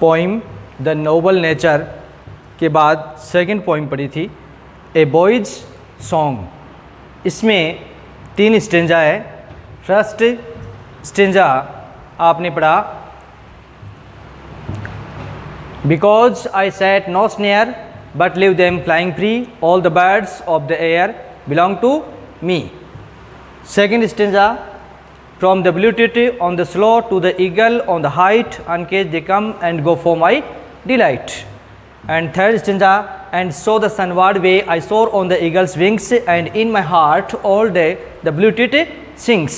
Poem the Nobel nature के बाद second poem पढ़ी थी ए बॉयज़ सॉन्ग। इसमें 3 स्टेंजा है। फर्स्ट स्टेंजा आपने पढ़ा because I set no snare but leave them flying free all the birds of the air belong to me. Second stanza from the blue tit on the slow to the eagle on the height uncaged they come and go for my delight. And third stanza and so the sunward way I soar on the eagle's wings and in my heart all day the blue tit sings.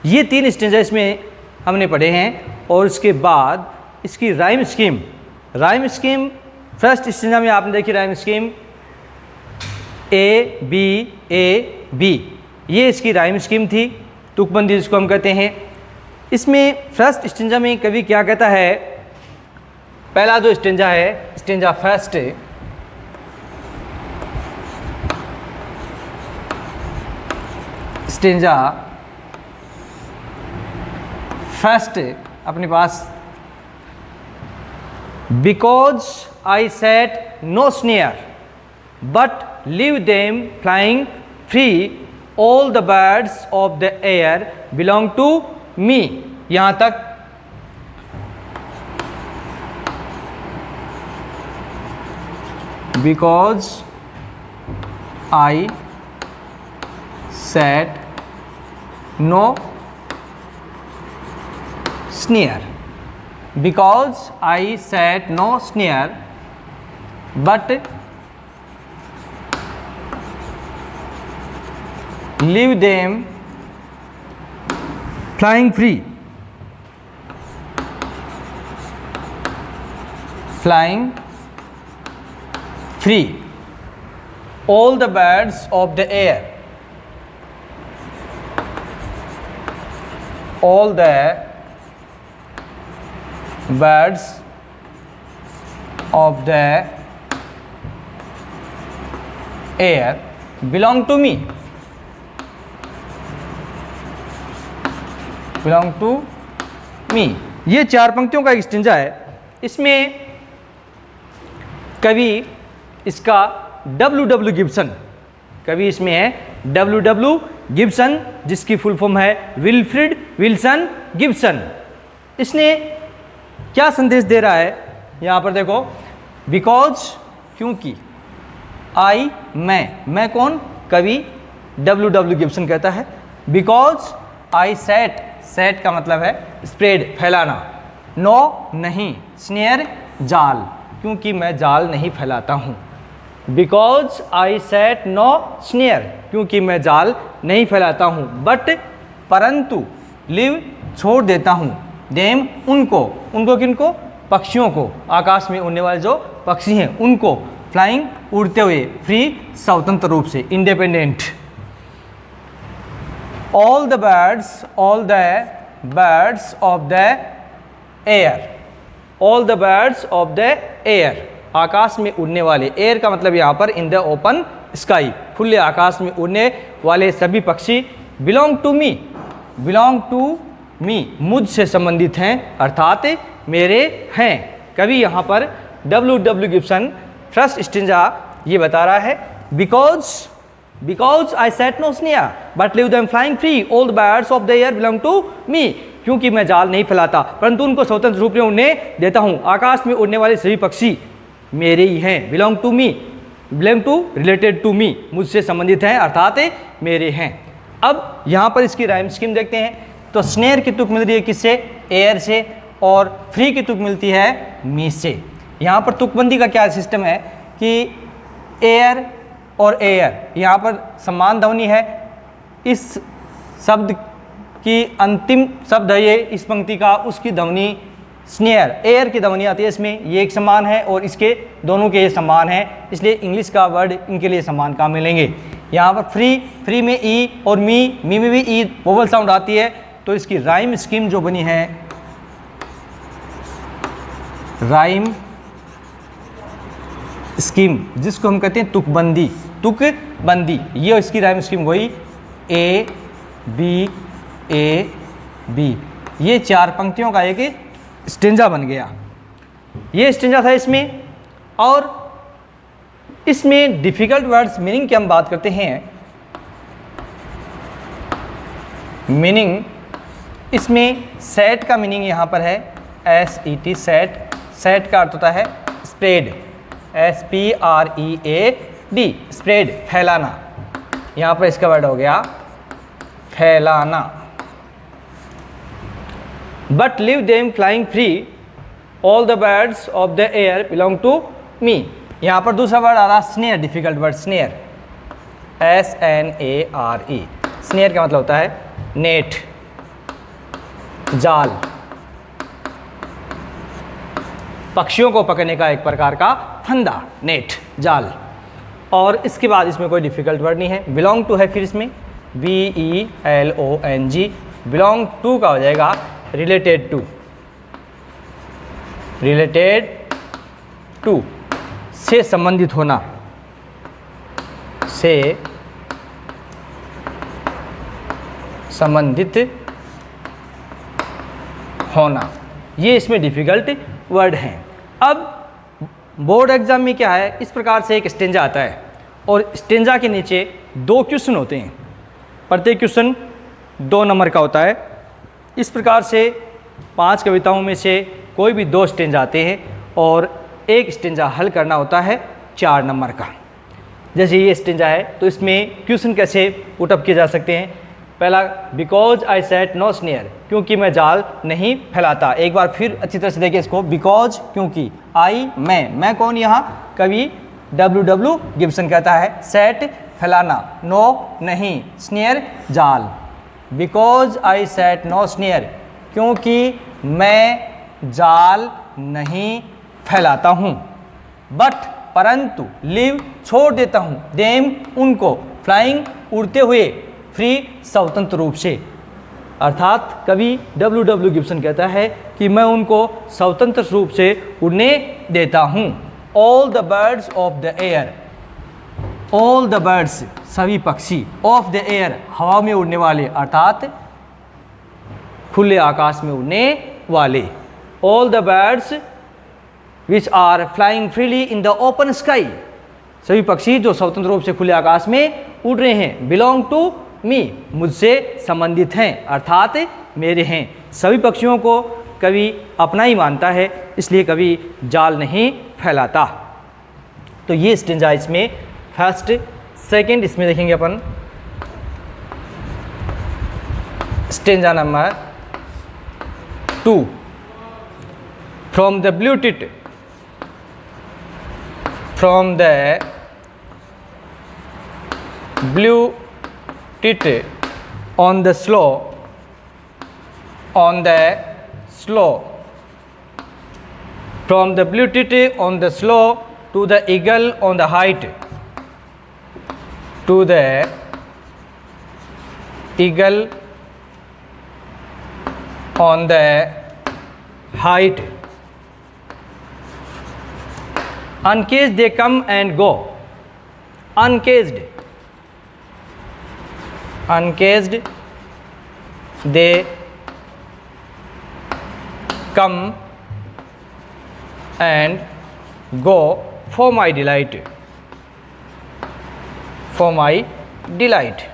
ये 3 stanza इसमें हमने पढ़े हैं और उसके बाद इसकी rhyme scheme first stanza में आपने देखी राइम स्कीम ए बी, ये इसकी राइम स्कीम थी, तुकबंदी जिसको हम कहते हैं। इसमें फर्स्ट स्टेंजा में कवि क्या कहता है, पहला जो स्टेंजा है स्टेंजा फर्स्ट, स्टेंजा फर्स्ट अपने पास because I set no snare but leave them flying free all the birds of the air belong to me. यहां तक because I set no snare, because I set no snare but leave them flying free all the birds of the air, all the birds of the air belong to me, belong to me. ये 4 पंक्तियों का एक stanza है। इसमें कवि इसका W Gibson, कवि इसमें है W गिब्सन जिसकी फुल फॉर्म है विल्फ्रिड विल्सन गिब्सन। इसने क्या संदेश दे रहा है यहाँ पर देखो, बिकॉज क्योंकि, आई मैं कौन, कवि W गिब्सन कहता है बिकॉज आई सेट का मतलब है स्प्रेड फैलाना, नो नहीं, स्नेयर जाल, क्योंकि मैं जाल नहीं फैलाता हूँ। Because I set no snare, क्योंकि मैं जाल नहीं फैलाता हूँ, बट परंतु लिव छोड़ देता हूँ, देम उनको किनको, पक्षियों को, आकाश में उड़ने वाले जो पक्षी हैं उनको, फ्लाइंग उड़ते हुए, फ्री स्वतंत्र रूप से, independent. all the birds of the air, all the birds of the air, आकाश में उड़ने वाले, एयर का मतलब यहाँ पर इन द ओपन स्काई, खुले आकाश में उड़ने वाले सभी पक्षी, बिलोंग टू मी, मुझसे संबंधित हैं अर्थात मेरे हैं। कवि यहाँ पर W गिब्सन फर्स्ट स्टेंजा ये बता रहा है because I set no snare but leave them flying free all the birds of the air belong to me, क्योंकि मैं जाल नहीं फैलाता परंतु उनको स्वतंत्र रूप में उड़ने देता हूँ, आकाश में उड़ने वाले सभी पक्षी मेरे ही हैं, belong to related to me, मुझसे संबंधित हैं अर्थात मेरे हैं। अब यहाँ पर इसकी राइम स्कीम देखते हैं। तो स्नेयर की तुक मिल रही है किससे, एयर से, और फ्री की तुक मिलती है मी से। यहाँ पर तुकबंदी का क्या सिस्टम है कि एयर और एयर यहाँ पर समान ध्वनि है, इस शब्द की अंतिम शब्द है ये इस पंक्ति का, उसकी ध्वनि स्नेयर, एयर की ध्वनि आती है इसमें, ये एक समान है और इसके दोनों के ये समान है, इसलिए इंग्लिश का वर्ड इनके लिए समान काम मिलेंगे। यहाँ पर फ्री में ई और मी में भी ई वोवल साउंड आती है, तो इसकी राइम स्कीम जो बनी है, राइम स्कीम जिसको हम कहते हैं तुकबंदी, ये इसकी राइम स्कीम वही ए बी, ये 4 पंक्तियों का एक स्टेंजा बन गया। ये स्टेंजा था इसमें। और इसमें डिफिकल्ट वर्ड्स मीनिंग की हम बात करते हैं। मीनिंग इसमें सेट का मीनिंग यहाँ पर है SET, सेट। सेट का अर्थ होता है स्प्रेड, SPREAD, स्प्रेड, फैलाना। यहाँ पर इसका वर्ड हो गया फैलाना। But leave them flying free, all the birds of the air belong to me. यहाँ पर दूसरा वर्ड आ रहा snare, difficult word snare, SNARE। Snare का मतलब होता है नेट, जाल, पक्षियों को पकड़ने का एक प्रकार का फंदा, नेट, जाल। और इसके बाद इसमें कोई डिफिकल्ट वर्ड नहीं है। बिलोंग टू है फिर इसमें BELONG। बिलोंग टू का हो जाएगा रिलेटेड टू, रिलेटेड टू, से संबंधित होना, से संबंधित होना। ये इसमें डिफिकल्ट वर्ड हैं। अब बोर्ड एग्जाम में क्या है, इस प्रकार से एक स्टेंजा आता है और स्टेंजा के नीचे 2 क्वेश्चन होते हैं। प्रत्येक क्वेश्चन 2 नंबर का होता है। इस प्रकार से 5 कविताओं में से कोई भी 2 स्टेंजा आते हैं और एक स्टेंजा हल करना होता है 4 नंबर का। जैसे ये स्टेंजा है तो इसमें क्वेश्चन कैसे पुटअप किए जा सकते हैं। पहला, because I set no snare, क्योंकि मैं जाल नहीं फैलाता। एक बार फिर अच्छी तरह से देखिए इसको, बिकॉज क्योंकि, आई मैं कौन यहाँ, कवि W गिब्सन कहता है, सेट फैलाना, नो नहीं, स्नेयर जाल। Because I set no snare, क्योंकि मैं जाल नहीं फैलाता हूँ। बट परंतु, लिव छोड़ देता हूँ, देम उनको, फ्लाइंग उड़ते हुए, फ्री स्वतंत्र रूप से। अर्थात कवि W गिब्सन कहता है कि मैं उनको स्वतंत्र रूप से उड़ने देता हूँ। All the birds of the air, all the birds सभी पक्षी, ऑफ द एयर हवा में उड़ने वाले, अर्थात खुले आकाश में उड़ने वाले। All the birds which are flying freely in the open sky, सभी पक्षी जो स्वतंत्र रूप से खुले आकाश में उड़ रहे हैं। बिलोंग टू मी, मुझसे संबंधित हैं, अर्थात मेरे हैं। सभी पक्षियों को कवि अपना ही मानता है, इसलिए कवि जाल नहीं फैलाता। तो ये स्टेंजा इसमें फर्स्ट। सेकंड इसमें देखेंगे अपन stanza number 2, from the blue tit, from the blue tit on the slope, on the slope, from the blue tit on the slope to the eagle on the height, to the eagle on the height. Uncaged they come and go, uncaged, uncaged they come and go for my delight, for my delight.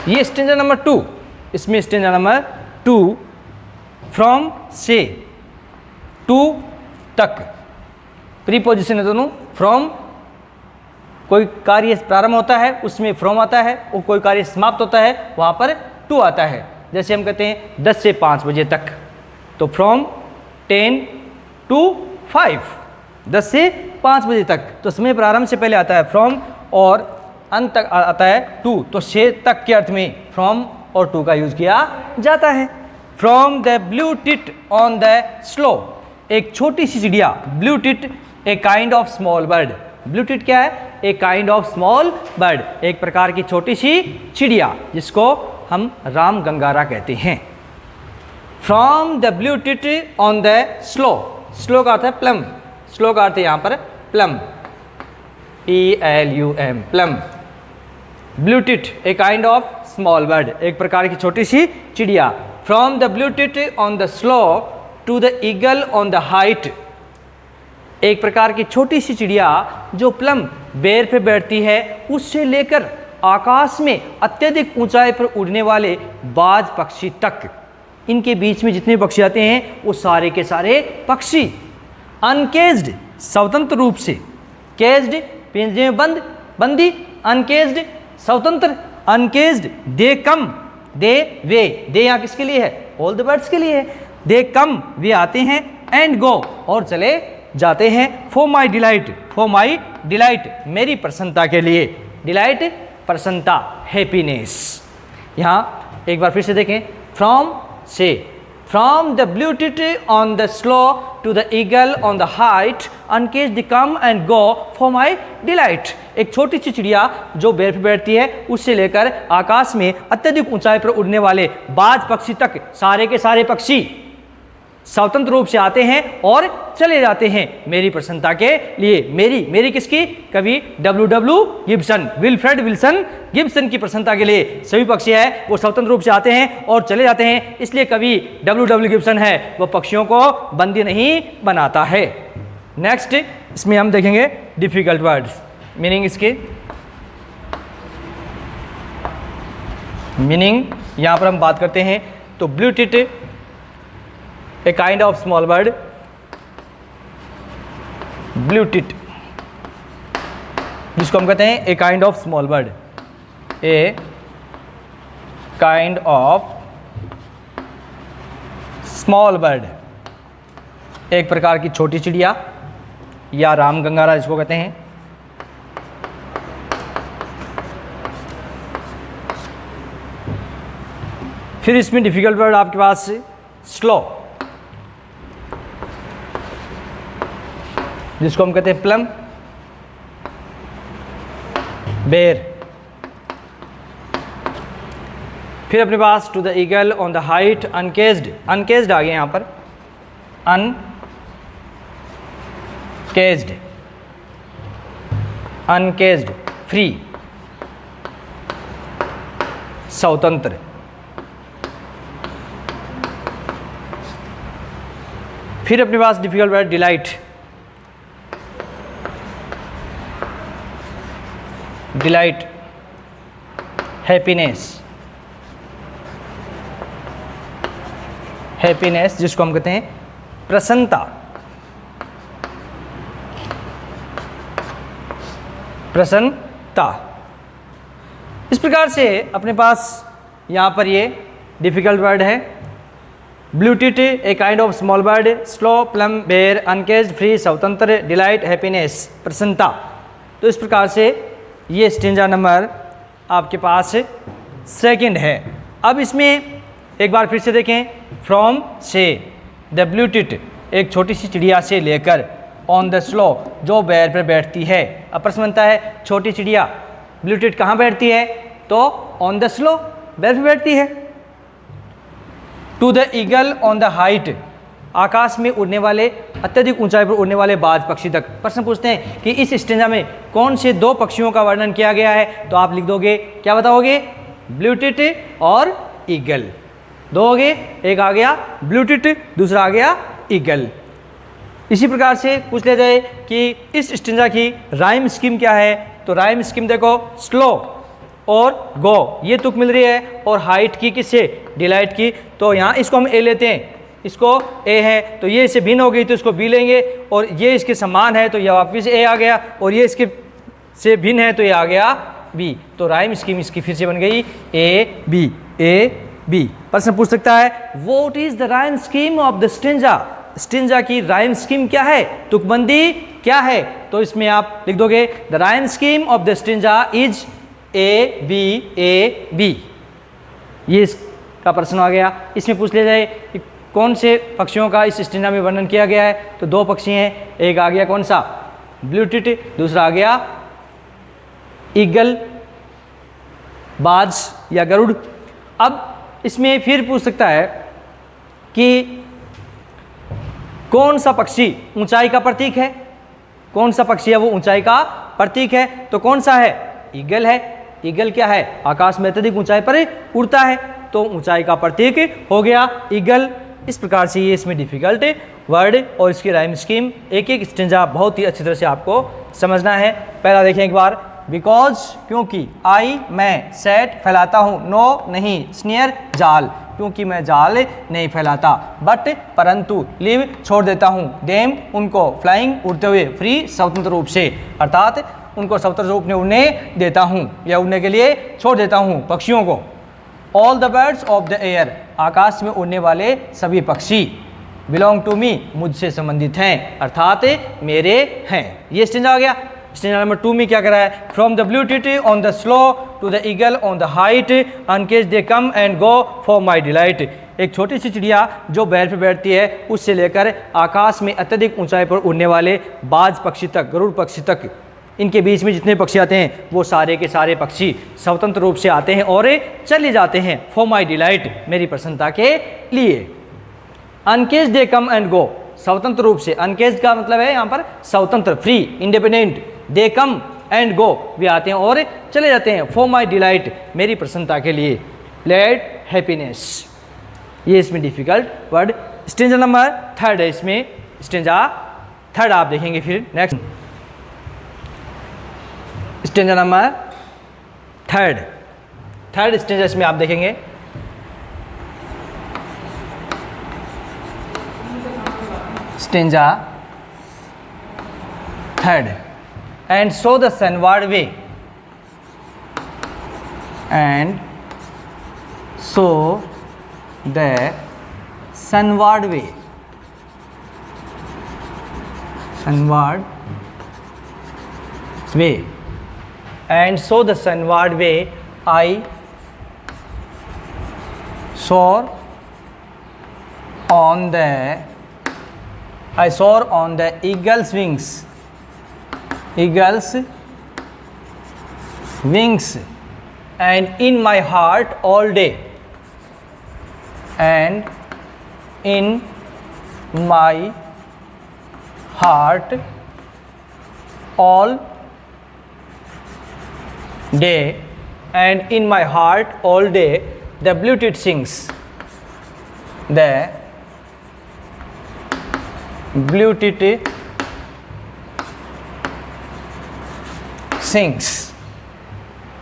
ये stanza number 2। इसमें stanza number 2, from से, to तक, preposition है दोनों। From कोई कार्य प्रारंभ होता है उसमें फ्रॉम आता है, और कोई कार्य समाप्त होता है वहाँ पर टू आता है। जैसे हम कहते हैं 10 से 5 बजे तक, तो फ्रॉम 10 to 5, 10 से 5 बजे तक, तो समय प्रारंभ से पहले आता है फ्रॉम, और अंत तक आता है टू, तो से तक के अर्थ में फ्रॉम और टू का यूज किया जाता है। From the blue tit on the slow, एक छोटी सी चिड़िया, blue tit a kind of small bird. Blue tit क्या है? ए काइंड ऑफ स्मॉल बर्ड, एक प्रकार की छोटी सी चिड़िया जिसको हम राम गंगारा कहते हैं। From the blue tit on the slow, slow का अर्थ है प्लम, स्लो का अर्थ है यहाँ पर plum, PLUM, plum. Blue tit a kind of small bird, एक प्रकार की छोटी सी चिड़िया। From the blue tit on the slow to the eagle on the height, एक प्रकार की छोटी सी चिड़िया जो प्लम बेर पे बैठती है, उससे लेकर आकाश में अत्यधिक ऊंचाई पर उड़ने वाले बाज पक्षी तक, इनके बीच में जितने पक्षी आते हैं वो सारे के सारे पक्षी अनकेज्ड, स्वतंत्र रूप से, केज्ड पिंजरे में बंद, बंदी, अनकेज्ड स्वतंत्र, अनकेज्ड दे कम, दे वे, दे यहाँ किसके लिए है? ऑल द बर्ड्स के लिए है। दे कम वे आते हैं, एंड गो और चले जाते हैं, for my delight, for my delight मेरी प्रसन्नता के लिए, डिलाइट प्रसन्नता, हैप्पीनेस। यहाँ एक बार फिर से देखें, फ्रॉम से, from the blue tit on the slow to the eagle on the height, uncage the come and go for my delight, एक छोटी सी चिड़िया जो बेर पर बैठती है, उससे लेकर आकाश में अत्यधिक ऊंचाई पर उड़ने वाले बाज पक्षी तक सारे के सारे पक्षी स्वतंत्र रूप से आते हैं और चले जाते हैं मेरी प्रसन्नता के लिए। मेरी किसकी? कवि W.W. Gibson, Wilfred Wilson Gibson की प्रसन्नता के लिए सभी पक्षी है वो स्वतंत्र रूप से आते हैं और चले जाते हैं, इसलिए कवि W.W. गिब्सन है वो पक्षियों को बंदी नहीं बनाता है। नेक्स्ट इसमें हम देखेंगे डिफिकल्ट वर्ड्स, मीनिंग इसके, मीनिंग यहाँ पर हम बात करते हैं तो blue tit a kind of small bird, blue tit जिसको हम कहते हैं a kind of small bird, a kind of small bird, एक प्रकार की छोटी चिड़िया या रामगंगारा जिसको कहते हैं। फिर इसमें डिफिकल्ट वर्ड आपके पास स्लो, जिसको हम कहते हैं प्लम, बेर। फिर अपने पास to the eagle on the height, uncaged, uncaged आ गया यहाँ पर, अनकेज्ड, अनकेज्ड फ्री, स्वतंत्र। फिर अपने पास difficult word delight, delight happiness, happiness जिसको हम कहते हैं प्रसन्नता, प्रसन्नता। इस प्रकार से अपने पास यहाँ पर ये डिफिकल्ट वर्ड है, blue tit a kind of small bird, slow, plum, बेर, अनकेज्ड, फ्री, स्वतंत्र, डिलाइट, हैप्पीनेस, प्रसन्नता। तो इस प्रकार से ये स्टेंजा नंबर आपके पास सेकंड है। अब इसमें एक बार फिर से देखें, फ्रॉम से, द ब्लू टिट एक छोटी सी चिड़िया से लेकर, ऑन द स्लो जो बेर पर बैठती है। अब प्रश्न बनता है छोटी चिड़िया ब्लू टिट कहाँ बैठती है? तो ऑन द स्लो बेर पर बैठती है। To the eagle on the height, आकाश में उड़ने वाले, अत्यधिक ऊंचाई पर उड़ने वाले बाज पक्षी तक। प्रश्न पूछते हैं कि इस स्टेंजा में कौन से दो पक्षियों का वर्णन किया गया है? तो आप लिख दोगे, क्या बताओगे? ब्लू टिट और ईगल। दो हो गए, एक आ गया ब्लू टिट, दूसरा आ गया ईगल। इसी प्रकार से पूछ ले जाए कि इस स्टेंजा की राइम स्कीम क्या है? तो राइम स्कीम देखो, स्लो और गो ये तुक मिल रही है, और हाइट की किससे? डिलाइट की। तो यहाँ इसको हम ए लेते हैं, इसको ए है तो ये इससे भिन्न हो गई तो इसको बी लेंगे, और ये इसके समान है तो ये वापिस ए आ गया, और ये इसके से भिन्न है तो ये आ गया बी। तो राइम स्कीम इसकी फिर से बन गई ए बी, ए बी। प्रश्न पूछ सकता है what is the rhyme scheme of the stanza? Stanza की राइम स्कीम क्या है, तुकबंदी क्या है? तो इसमें आप लिख दोगे the rhyme scheme of the stanza is A B. ये इसका प्रश्न आ गया। इसमें पूछ लिया जाए कि कौन से पक्षियों का इस स्टेंजा में वर्णन किया गया है? तो दो पक्षी हैं, एक आ गया कौन सा? ब्लू टिट, दूसरा आ गया ईगल, बाज या गरुड़। अब इसमें फिर पूछ सकता है कि कौन सा पक्षी ऊंचाई का प्रतीक है? कौन सा पक्षी है वो ऊंचाई का प्रतीक है? तो कौन सा है? ईगल है। ईगल क्या है? आकाश में अत्यधिक ऊंचाई पर उड़ता है, तो ऊंचाई का प्रतीक हो गया ईगल। इस प्रकार से ये इसमें डिफ़िकल्ट वर्ड और इसकी राइम स्कीम एक एक स्टेंजा बहुत ही अच्छी तरह से आपको समझना है। पहला देखें एक बार, बिकॉज क्योंकि, आई मैं, सेट फैलाता हूँ, नो नहीं, स्नेयर जाल क्योंकि मैं जाल नहीं फैलाता, बट परंतु, लिव छोड़ देता हूँ, देम उनको, फ्लाइंग उड़ते हुए, फ्री स्वतंत्र रूप से अर्थात उनको स्वतंत्र रूप में उड़ने देता हूँ या उड़ने के लिए छोड़ देता हूँ पक्षियों को। All the birds of the air आकाश में उड़ने वाले सभी पक्षी, बिलोंग टू मी मुझसे संबंधित हैं अर्थात मेरे हैं। ये स्टेंजा आ गया। स्टेंजा नंबर 2 में क्या करा है, from the blue tit on the slow to the eagle on the height uncage they come and go for my delight. एक छोटी सी चिड़िया जो बैल पर बैठती है उससे लेकर आकाश में अत्यधिक ऊंचाई पर उड़ने वाले बाज पक्षी तक, गरुड़ पक्षी तक, इनके बीच में जितने पक्षी आते हैं वो सारे के सारे पक्षी स्वतंत्र रूप से आते हैं और चले जाते हैं फॉर माई डिलाइट मेरी प्रसन्नता के लिए। अनकेज दे कम एंड गो स्वतंत्र रूप से, अनकेज का मतलब है यहाँ पर स्वतंत्र, free, independent, they come and go वे आते हैं और चले जाते हैं फॉर माई डिलाइट मेरी प्रसन्नता के लिए। लेट हैप्पीनेस, ये इसमें डिफिकल्ट वर्ड। स्टेंजा नंबर 3 है इसमें, स्टेंजा 3 आप देखेंगे फिर नेक्स्ट। स्टेंजा नंबर 3 स्टेंजा इसमें आप देखेंगे। Stanza 3 and so the sunward way, and so the sunward way, sunward way, and so the sunward way I soar on the eagle's wings, and in my heart all day, and in my heart all day, and in my heart all day the blue tit sings, the blue tit sings।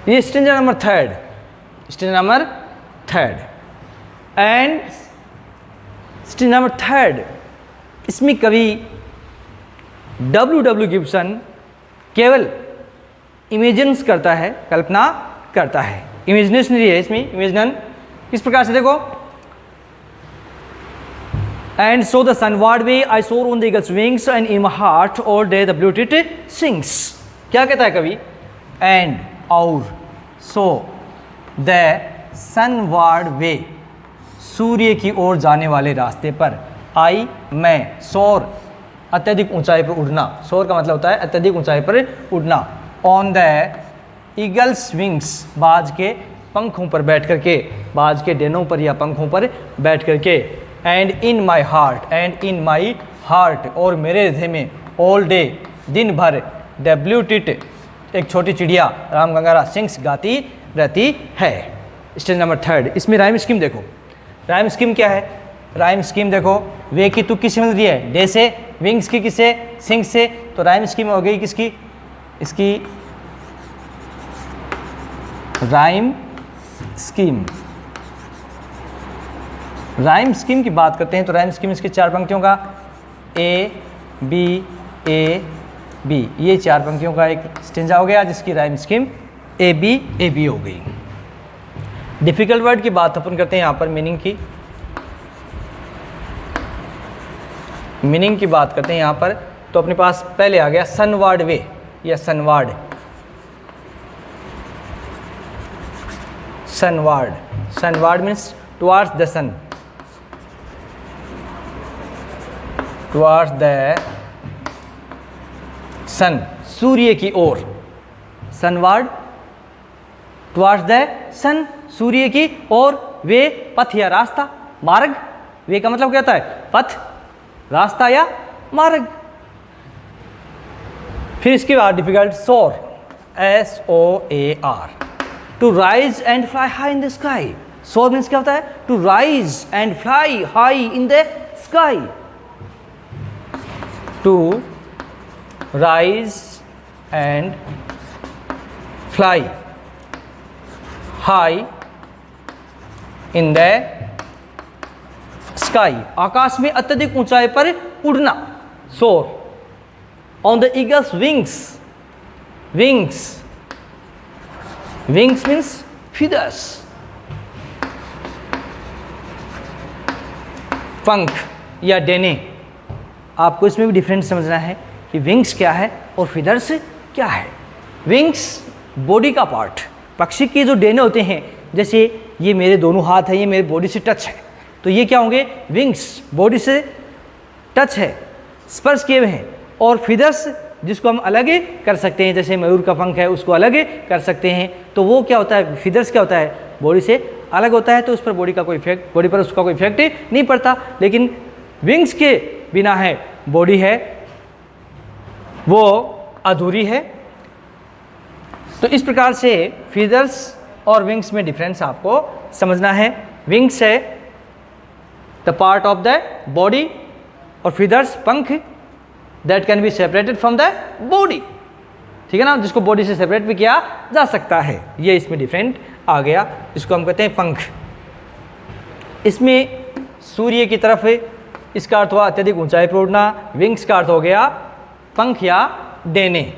ये stanza number 3, stanza number 3 and stanza number 3 इसमें कवि W Gibson केवल imagines करता है, कल्पना करता है, इमेजिनेशनरी है इसमें, इमेजिनन। किस प्रकार से देखो, एंड सो द सनवर्ड वे आई सोर on the eagle's wings and in my heart all day the blue tit sings. क्या कहता है कवि, एंड और, सो द सनवर्ड वे सूर्य की ओर जाने वाले रास्ते पर, आई मैं, सोर अत्यधिक ऊंचाई पर उड़ना, सोर का मतलब होता है अत्यधिक ऊंचाई पर उड़ना, ऑन द ईगल्स विंग्स बाज के पंखों पर बैठ करके, बाज के डेनों पर या पंखों पर बैठ करके, and in my heart, and in my heart और मेरे हृदय में, ऑल डे दिन भर, द ब्लू टिट एक छोटी चिड़िया रामगंगारा सिंग्स गाती रहती है। स्टेज नंबर 3 इसमें राइम स्कीम देखो, राइम स्कीम क्या है, राइम स्कीम देखो, वे की तुक किससे मिल रही है, डे से, विंग्स की किससे, सिंग्स से, तो राइम स्कीम हो गई किसकी, इसकी राइम स्कीम। राइम स्कीम की बात करते हैं तो राइम स्कीम इसकी 4 पंक्तियों का ए बी, ये 4 पंक्तियों का एक स्टेंजा हो गया जिसकी राइम स्कीम ए बी हो गई। डिफिकल्ट वर्ड की बात अपन करते हैं यहाँ पर, मीनिंग की बात करते हैं यहाँ पर, तो अपने पास पहले आ गया सनवर्ड वे या sunward, sunward means towards the sun, towards the sun सूर्य की ओर, सनवर्ड टुवार्ड्स द सन सूर्य की ओर, वे पथ या रास्ता, मार्ग, वे का मतलब क्या होता है, पथ, रास्ता या मार्ग। फिर इसके बाद difficult, soar, SOAR, to rise and fly high in the sky, soar means क्या होता है? To rise and fly high in the sky, to rise and fly high in the sky, आकाश में अत्यधिक ऊंचाई पर उड़ना, soar. On the eagle's wings, wings, wings means feathers, पंख या डेने। आपको इसमें भी डिफरेंस समझना है कि विंग्स क्या है और फीदर्स क्या है। विंग्स बॉडी का पार्ट, पक्षी के जो डेने होते हैं, जैसे ये मेरे दोनों हाथ है, ये मेरे बॉडी से टच है, तो ये क्या होंगे? विंग्स, बॉडी से टच है, स्पर्श किए हुए हैं। और फीदर्स जिसको हम अलग कर सकते हैं, जैसे मयूर का पंख है उसको अलग कर सकते हैं, तो वो क्या होता है? फीदर्स क्या होता है? बॉडी से अलग होता है, तो उस पर बॉडी पर उसका कोई इफेक्ट नहीं पड़ता। लेकिन विंग्स के बिना है, बॉडी है वो अधूरी है। तो इस प्रकार से फीदर्स और विंग्स में डिफरेंस आपको समझना है। विंग्स है the part of the body और फीदर्स पंख, that can be separated from the body, ठीक है ना, जिसको बॉडी से सेपरेट भी किया जा सकता है। ये इसमें डिफरेंट आ गया, इसको हम कहते हैं पंख। इसमें सूर्य की तरफ इसका अर्थ हुआ अत्यधिक ऊंचाई पर उड़ना, विंग्स का अर्थ हो गया पंख या डेने।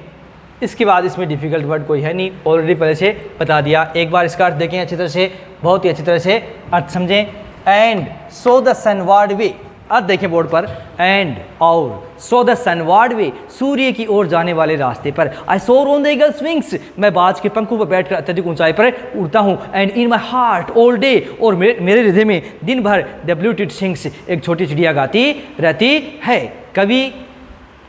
इसके बाद इसमें डिफिकल्ट वर्ड कोई है नहीं, ऑलरेडी पहले से बता दिया। एक बार इसका अर्थ देखें अच्छी तरह से, बहुत ही अच्छी तरह से अर्थ समझें। एंड सो द सनवार्ड वे, अर्थ देखें बोर्ड पर, एंड और सो द सनवार्ड वे, सूर्य की ओर जाने वाले रास्ते पर। आई सोर ऑन द ईगल्स विंग्स, मैं बाज के पंखों पर बैठकर अत्यधिक ऊंचाई पर उड़ता हूँ। And in my heart all day, और मेरे हृदय में दिन भर डब्ल्यू सिंग्स, एक छोटी चिड़िया गाती रहती है। कवि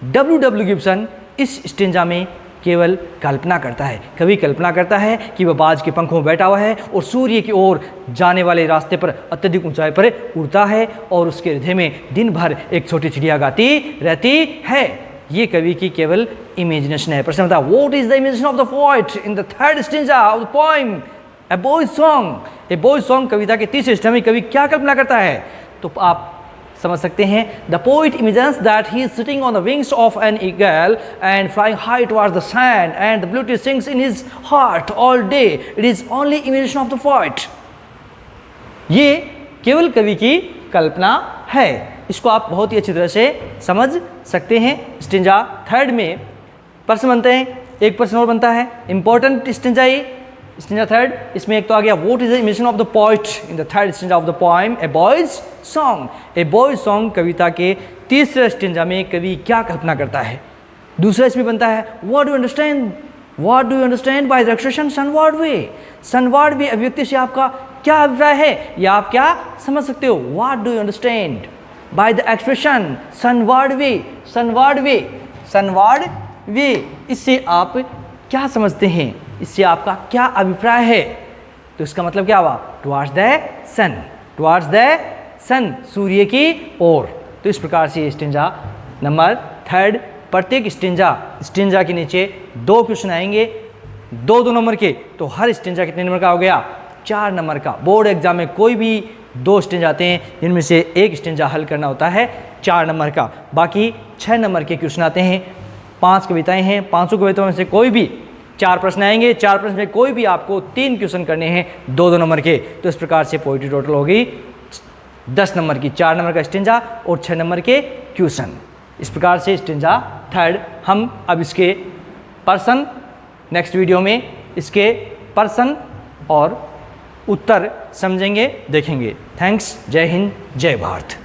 W.W. गिब्सन इस स्टेंजा में केवल कल्पना करता है। कवि कल्पना करता है कि वह बाज के पंखों में बैठा हुआ है और सूर्य की ओर जाने वाले रास्ते पर अत्यधिक ऊंचाई पर उड़ता है, और उसके हृदय में दिन भर एक छोटी चिड़िया गाती रहती है। ये कवि की केवल इमेजिनेशन है। प्रश्न था, what is the imagination of the poet in the third stanza of the poem a boy's song. A boy's song कविता के तीसरे स्टेंजा में कवि क्या कल्पना करता है? तो आप समझ सकते हैं, the poet imagines that he is sitting on the wings of an eagle and flying high towards the sun and the beauty sings in his heart all day. It is only imagination of the poet. ये केवल कवि की कल्पना है। इसको आप बहुत ही अच्छी तरह से समझ सकते हैं। स्टेंजा थर्ड में प्रश्न बनते हैं, एक प्रश्न और बनता है इंपॉर्टेंट स्टेंजा ये स्टेंजा थर्ड। इसमें एक तो आ गया, what is the imagination of the poet in the third stanza of the poem a boy's song. A boy's song कविता के तीसरे स्टेंजा में कवि क्या कल्पना करता है? दूसरा इसमें बनता है, what do you understand by the expression sunward way. Sunward way अभिव्यक्ति से आपका क्या अभिप्राय है, या आप क्या समझ सकते हो? What do you understand by the expression sunward way. Sunward way, sunward way, इससे आप क्या समझते हैं, इससे आपका क्या अभिप्राय है? तो इसका मतलब क्या हुआ? Towards the sun, towards the sun, सूर्य की ओर। तो इस प्रकार से स्टेंजा नंबर थर्ड। प्रत्येक स्टेंजा के नीचे 2 क्वेश्चन आएंगे, 2 नंबर के। तो हर स्टेंजा कितने नंबर का हो गया? 4 नंबर का। बोर्ड एग्जाम में कोई भी 2 स्टेंजा आते हैं, जिनमें से एक स्टेंजा हल करना होता है 4 नंबर का। बाकी 6 नंबर के क्वेश्चन आते हैं। 5 कविताएं हैं, 500 कविताओं में से कोई भी 4 प्रश्न आएंगे। 4 प्रश्न में कोई भी आपको 3 क्वेश्चन करने हैं 2-2 नंबर के। तो इस प्रकार से पोइट्री टोटल होगी 10 नंबर की, 4 नंबर का स्टेंजा और 6 नंबर के क्वेश्चन। इस प्रकार से स्टेंजा थर्ड। हम अब इसके पर्सन नेक्स्ट वीडियो में इसके पर्सन और उत्तर समझेंगे, देखेंगे। थैंक्स। जय हिंद, जय भारत।